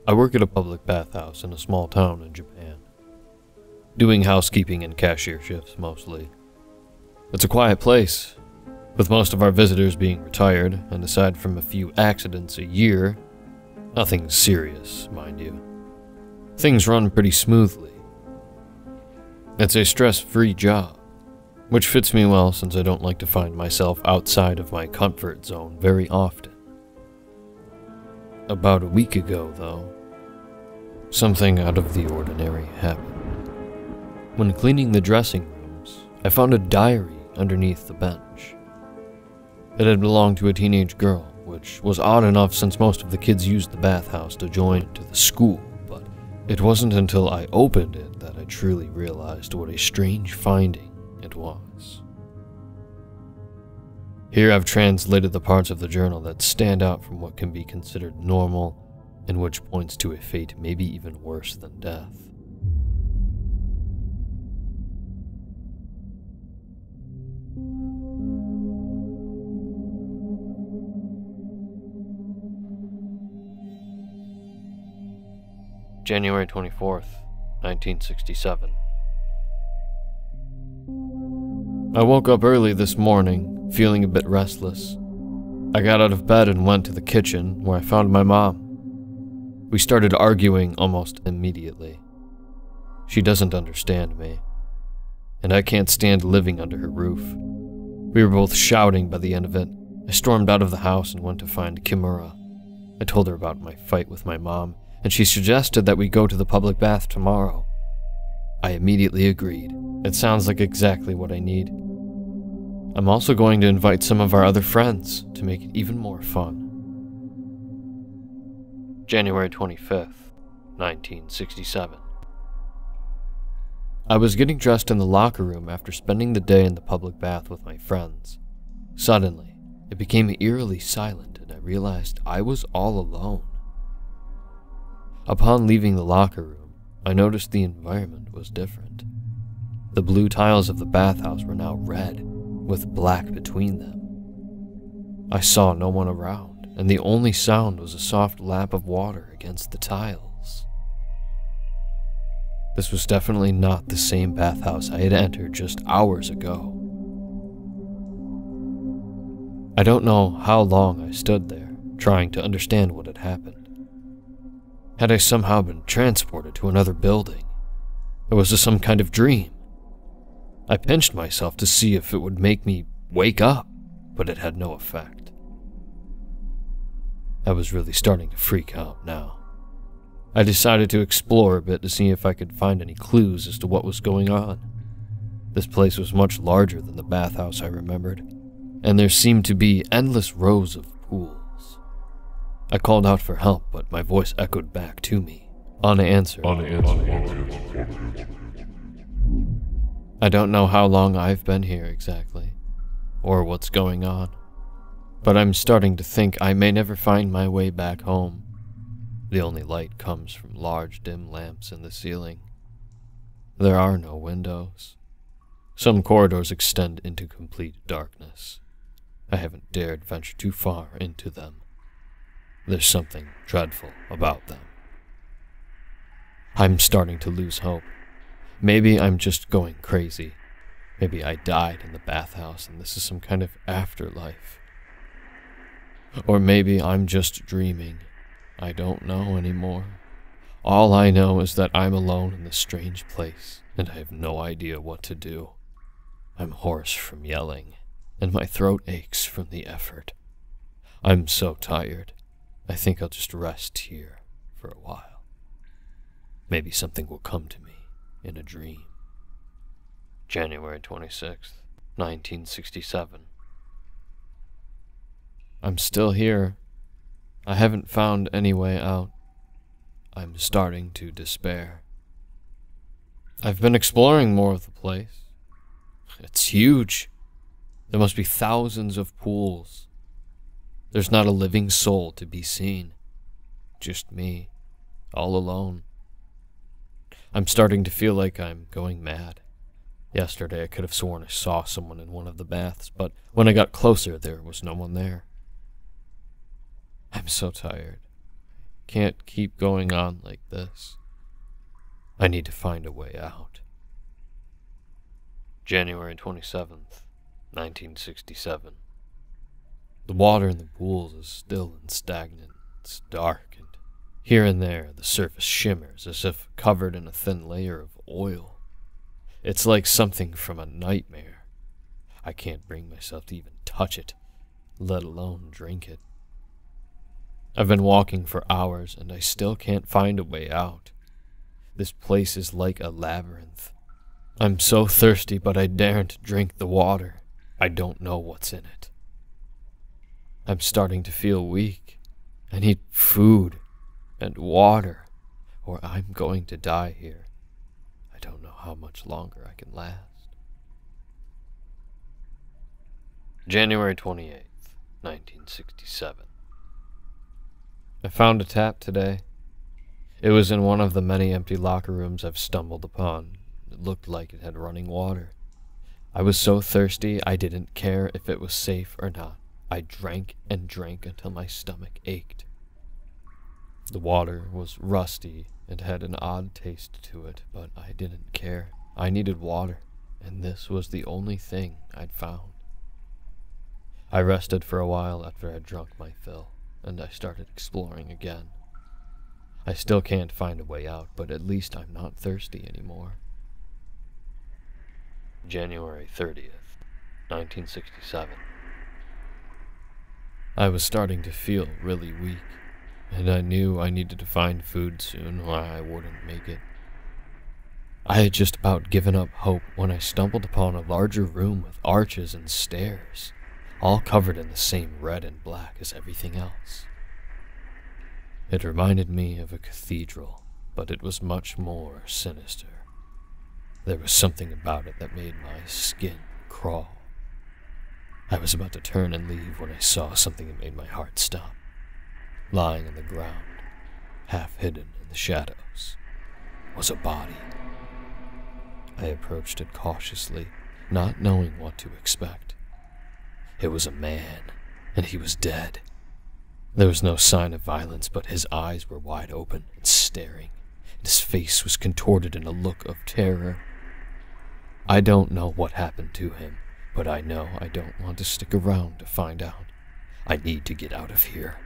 I work at a public bathhouse in a small town in Japan, doing housekeeping and cashier shifts mostly. It's a quiet place, with most of our visitors being retired, and aside from a few accidents a year, nothing serious, mind you. Things run pretty smoothly. It's a stress-free job, which fits me well since I don't like to find myself outside of my comfort zone very often. About a week ago, though, something out of the ordinary happened. When cleaning the dressing rooms, I found a diary underneath the bench. It had belonged to a teenage girl, which was odd enough since most of the kids used the bathhouse to join into the school, but it wasn't until I opened it that I truly realized what a strange finding it was. Here I've translated the parts of the journal that stand out from what can be considered normal, and which points to a fate maybe even worse than death. January 24th, 1967. I woke up early this morning, feeling a bit restless. I got out of bed and went to the kitchen, where I found my mom. We started arguing almost immediately. She doesn't understand me, and I can't stand living under her roof. We were both shouting by the end of it. I stormed out of the house and went to find Kimura. I told her about my fight with my mom, and she suggested that we go to the public bath tomorrow. I immediately agreed. It sounds like exactly what I need. I'm also going to invite some of our other friends to make it even more fun. January 25th, 1967. I was getting dressed in the locker room after spending the day in the public bath with my friends. Suddenly, it became eerily silent and I realized I was all alone. Upon leaving the locker room, I noticed the environment was different. The blue tiles of the bathhouse were now red, with black between them. I saw no one around, and the only sound was a soft lap of water against the tiles. This was definitely not the same bathhouse I had entered just hours ago. I don't know how long I stood there, trying to understand what had happened. Had I somehow been transported to another building? Or was this some kind of dream? I pinched myself to see if it would make me wake up, but it had no effect. I was really starting to freak out now. I decided to explore a bit to see if I could find any clues as to what was going on. This place was much larger than the bathhouse I remembered, and there seemed to be endless rows of pools. I called out for help, but my voice echoed back to me, unanswered. I don't know how long I've been here exactly, or what's going on, but I'm starting to think I may never find my way back home. The only light comes from large dim lamps in the ceiling. There are no windows. Some corridors extend into complete darkness. I haven't dared venture too far into them. There's something dreadful about them. I'm starting to lose hope. Maybe I'm just going crazy. Maybe I died in the bathhouse and this is some kind of afterlife. Or maybe I'm just dreaming. I don't know anymore. All I know is that I'm alone in this strange place, and I have no idea what to do. I'm hoarse from yelling, and my throat aches from the effort. I'm so tired. I think I'll just rest here for a while. Maybe something will come to me in a dream. January 26th, 1967. I'm still here. I haven't found any way out. I'm starting to despair. I've been exploring more of the place. It's huge. There must be thousands of pools. There's not a living soul to be seen. Just me, all alone. I'm starting to feel like I'm going mad. Yesterday I could have sworn I saw someone in one of the baths, but when I got closer there was no one there. I'm so tired. can't keep going on like this. I need to find a way out. January 27th, 1967. The water in the pools is still and stagnant. It's dark, and here and there the surface shimmers as if covered in a thin layer of oil. It's like something from a nightmare. I can't bring myself to even touch it, let alone drink it. I've been walking for hours, and I still can't find a way out. This place is like a labyrinth. I'm so thirsty, but I daren't drink the water. I don't know what's in it. I'm starting to feel weak. I need food and water, or I'm going to die here. I don't know how much longer I can last. January 28th, 1967. I found a tap today. It was in one of the many empty locker rooms I've stumbled upon. It looked like it had running water. I was so thirsty I didn't care if it was safe or not. I drank and drank until my stomach ached. The water was rusty and had an odd taste to it, but I didn't care. I needed water, and this was the only thing I'd found. I rested for a while after I'd drunk my fill, and I started exploring again. I still can't find a way out, but at least I'm not thirsty anymore. January 30th, 1967. I was starting to feel really weak, and I knew I needed to find food soon or I wouldn't make it. I had just about given up hope when I stumbled upon a larger room with arches and stairs, all covered in the same red and black as everything else. It reminded me of a cathedral, but it was much more sinister. There was something about it that made my skin crawl. I was about to turn and leave when I saw something that made my heart stop. Lying on the ground, half hidden in the shadows, was a body. I approached it cautiously, not knowing what to expect. It was a man, and he was dead. There was no sign of violence, but his eyes were wide open and staring, and his face was contorted in a look of terror. I don't know what happened to him, but I know I don't want to stick around to find out. I need to get out of here.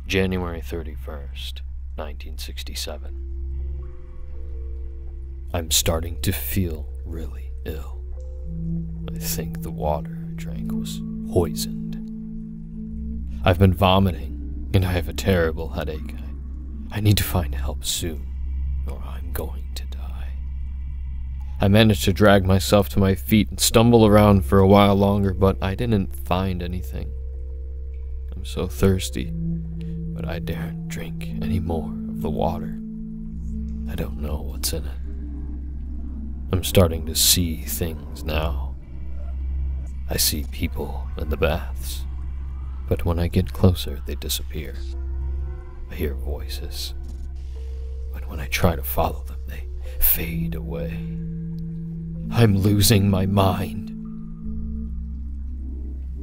January 31st, 1967. I'm starting to feel really ill. I think the water I drank was poisoned. I've been vomiting, and I have a terrible headache. I need to find help soon, or I'm going to die. I managed to drag myself to my feet and stumble around for a while longer, but I didn't find anything. I'm so thirsty, but I daren't drink any more of the water. I don't know what's in it. I'm starting to see things now. I see people in the baths, but when I get closer, they disappear. I hear voices, but when I try to follow them, they fade away. I'm losing my mind.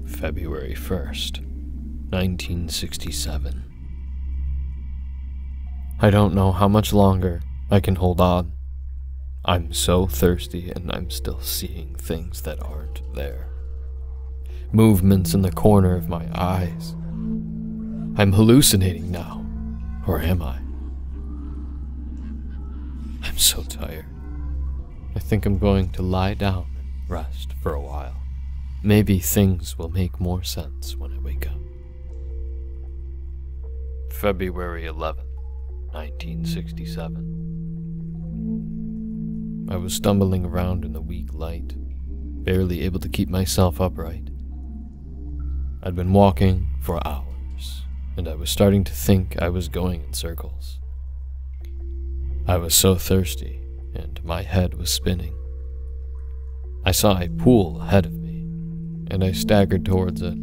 February 1st, 1967. I don't know how much longer I can hold on. I'm so thirsty, and I'm still seeing things that aren't there. Movements in the corner of my eyes. I'm hallucinating now. Or am I? I'm so tired. I think I'm going to lie down and rest for a while. Maybe things will make more sense when I wake up. February 11th, 1967. I was stumbling around in the weak light, barely able to keep myself upright. I'd been walking for hours, and I was starting to think I was going in circles. I was so thirsty, and my head was spinning. I saw a pool ahead of me, and I staggered towards it.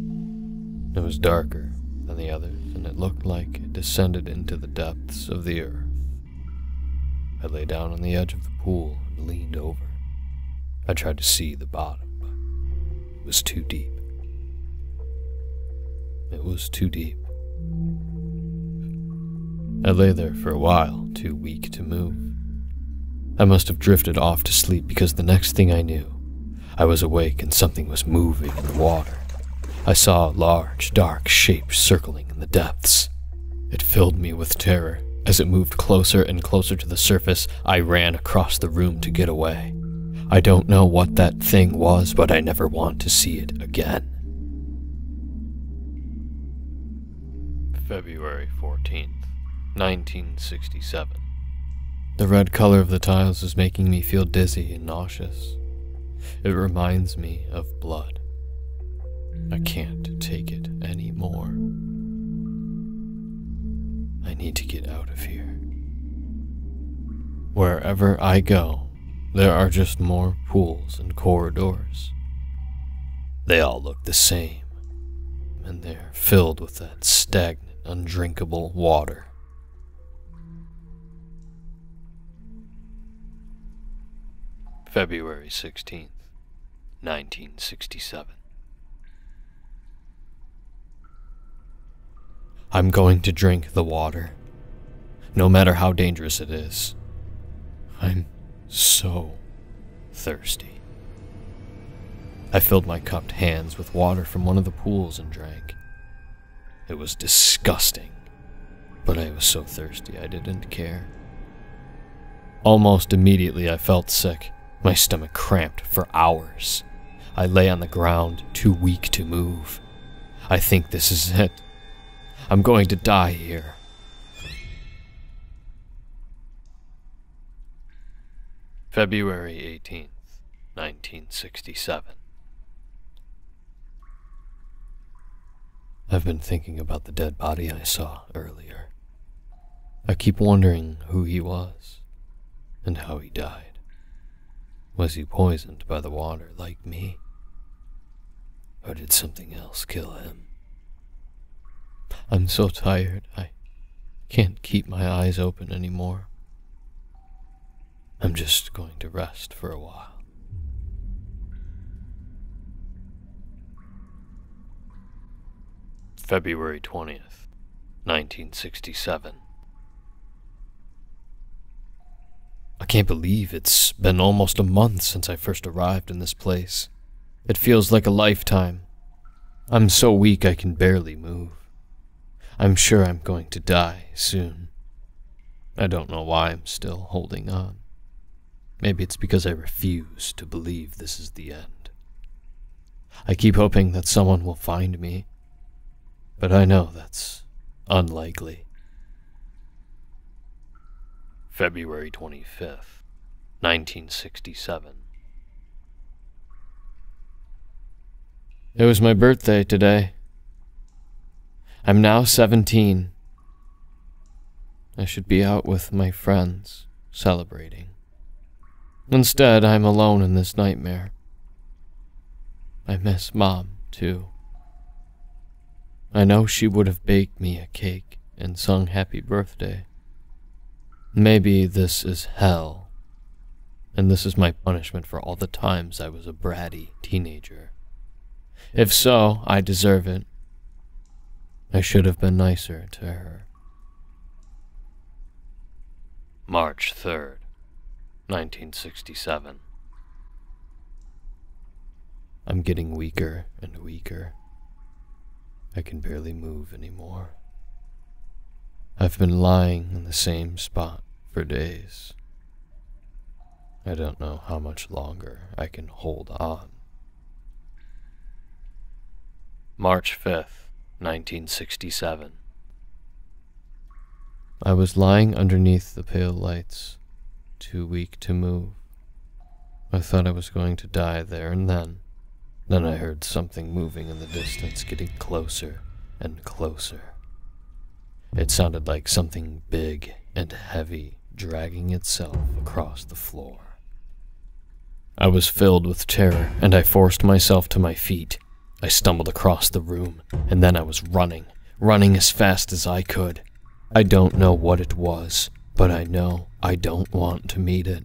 It was darker than the others, and it looked like it descended into the depths of the earth. I lay down on the edge of the pool and leaned over. I tried to see the bottom, but it was too deep. It was too deep. I lay there for a while, too weak to move. I must have drifted off to sleep because the next thing I knew, I was awake and something was moving in the water. I saw a large, dark shape circling in the depths. It filled me with terror. As it moved closer and closer to the surface, I ran across the room to get away. I don't know what that thing was, but I never want to see it again. February 14th, 1967. The red color of the tiles is making me feel dizzy and nauseous. It reminds me of blood. I can't take it anymore. I need to get out of here. Wherever I go, there are just more pools and corridors. They all look the same, and they're filled with that stagnant, undrinkable water. February 16th, 1967. I'm going to drink the water, no matter how dangerous it is. I'm so thirsty. I filled my cupped hands with water from one of the pools and drank. It was disgusting, but I was so thirsty I didn't care. Almost immediately I felt sick. My stomach cramped for hours. I lay on the ground, too weak to move. I think this is it. I'm going to die here. February 18th, 1967. I've been thinking about the dead body I saw earlier. I keep wondering who he was and how he died. Was he poisoned by the water like me? Or did something else kill him? I'm so tired, I can't keep my eyes open anymore. I'm just going to rest for a while. February 20th, 1967. I can't believe it's been almost a month since I first arrived in this place. It feels like a lifetime. I'm so weak I can barely move. I'm sure I'm going to die soon. I don't know why I'm still holding on. Maybe it's because I refuse to believe this is the end. I keep hoping that someone will find me, but I know that's unlikely. February 25th, 1967. It was my birthday today. I'm now 17. I should be out with my friends, celebrating. Instead, I'm alone in this nightmare. I miss Mom, too. I know she would have baked me a cake and sung happy birthday. Maybe this is hell, and this is my punishment for all the times I was a bratty teenager. If so, I deserve it. I should have been nicer to her. March 3rd, 1967. I'm getting weaker and weaker. I can barely move anymore. I've been lying in the same spot for days. I don't know how much longer I can hold on. March 5th, 1967. I was lying underneath the pale lights, too weak to move. I thought I was going to die there and then. Then I heard something moving in the distance, getting closer and closer. It sounded like something big and heavy dragging itself across the floor. I was filled with terror, and I forced myself to my feet. I stumbled across the room, and then I was running as fast as I could. I don't know what it was, but I know I don't want to meet it.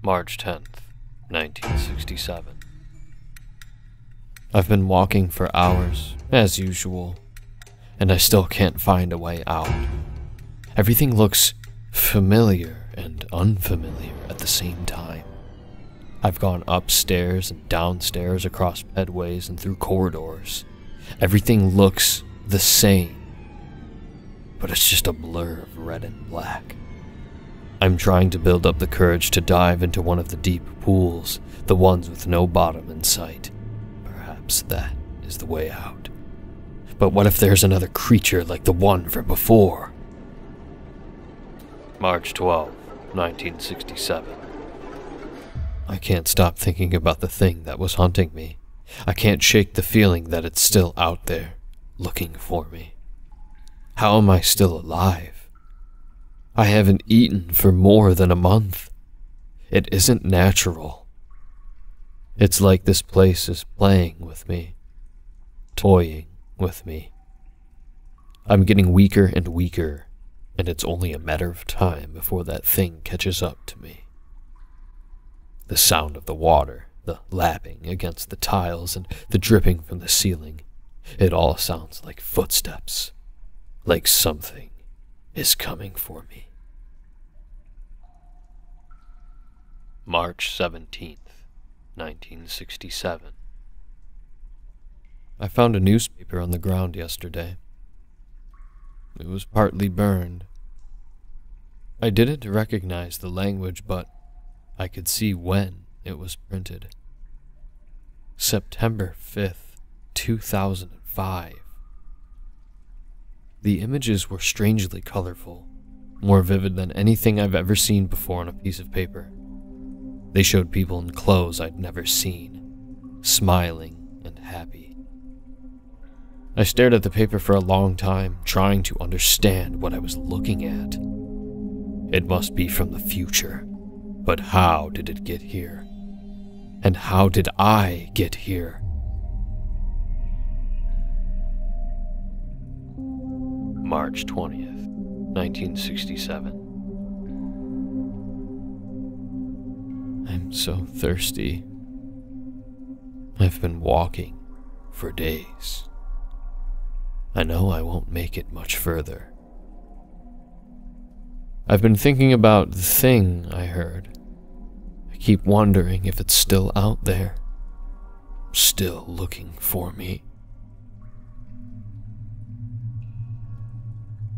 March 10th, 1967. I've been walking for hours, as usual, and I still can't find a way out. Everything looks familiar and unfamiliar at the same time. I've gone upstairs and downstairs, across pedways and through corridors. Everything looks the same, but it's just a blur of red and black. I'm trying to build up the courage to dive into one of the deep pools, the ones with no bottom in sight. Perhaps that is the way out. But what if there's another creature like the one from before? March 12, 1967. I can't stop thinking about the thing that was haunting me. I can't shake the feeling that it's still out there, looking for me. How am I still alive? I haven't eaten for more than a month. It isn't natural. It's like this place is playing with me, toying with me. I'm getting weaker and weaker, and it's only a matter of time before that thing catches up to me. The sound of the water, the lapping against the tiles, and the dripping from the ceiling, it all sounds like footsteps, like something is coming for me. March 17th, 1967. I found a newspaper on the ground yesterday. It was partly burned. I didn't recognize the language, but I could see when it was printed. September 5th, 2005. The images were strangely colorful, more vivid than anything I've ever seen before on a piece of paper. They showed people in clothes I'd never seen, smiling and happy. I stared at the paper for a long time, trying to understand what I was looking at. It must be from the future, but how did it get here? And how did I get here? March 20th, 1967. I'm so thirsty. I've been walking for days. I know I won't make it much further. I've been thinking about the thing I heard. I keep wondering if it's still out there, still looking for me.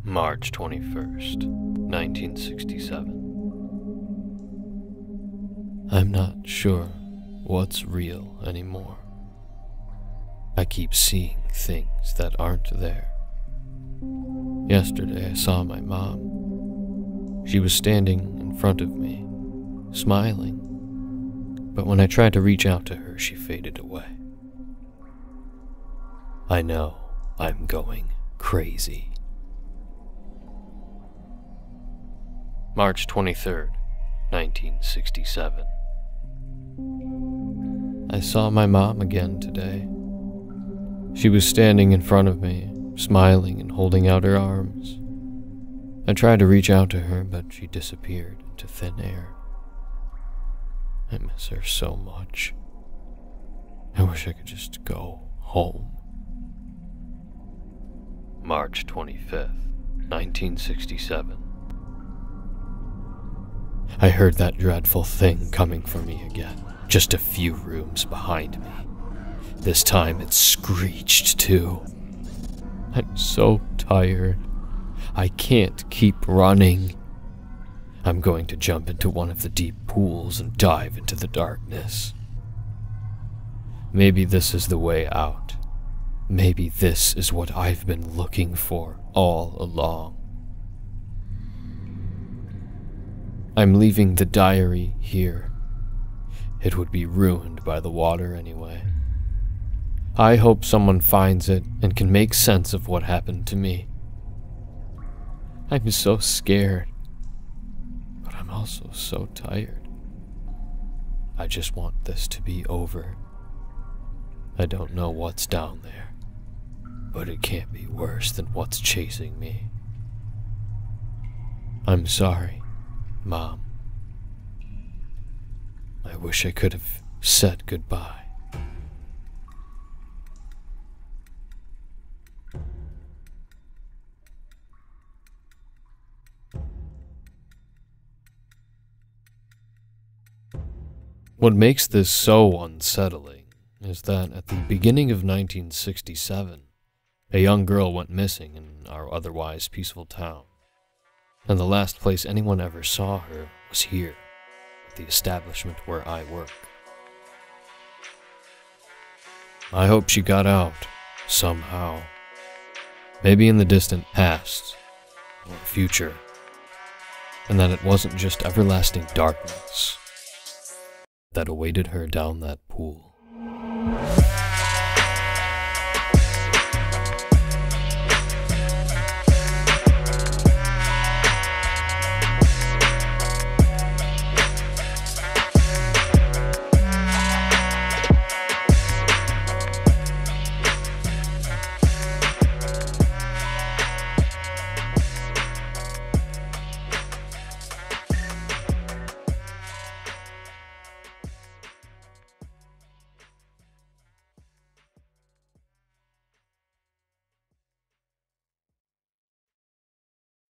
March 21st, 1967. I'm not sure what's real anymore. I keep seeing things that aren't there. Yesterday I saw my mom. She was standing in front of me, smiling, but when I tried to reach out to her, she faded away. I know I'm going crazy. March 23rd, 1967. I saw my mom again today. She was standing in front of me, smiling and holding out her arms. I tried to reach out to her, but she disappeared into thin air. I miss her so much. I wish I could just go home. March 25th, 1967. I heard that dreadful thing coming for me again, just a few rooms behind me. This time it screeched too. I'm so tired. I can't keep running. I'm going to jump into one of the deep pools and dive into the darkness. Maybe this is the way out. Maybe this is what I've been looking for all along. I'm leaving the diary here. It would be ruined by the water anyway. I hope someone finds it and can make sense of what happened to me. I'm so scared, but I'm also so tired. I just want this to be over. I don't know what's down there, but it can't be worse than what's chasing me. I'm sorry, Mom. I wish I could have said goodbye. What makes this so unsettling is that at the beginning of 1967, a young girl went missing in our otherwise peaceful town, and the last place anyone ever saw her was here, at the establishment where I work. I hope she got out, somehow, maybe in the distant past, or future, and that it wasn't just everlasting darkness that awaited her down that pool.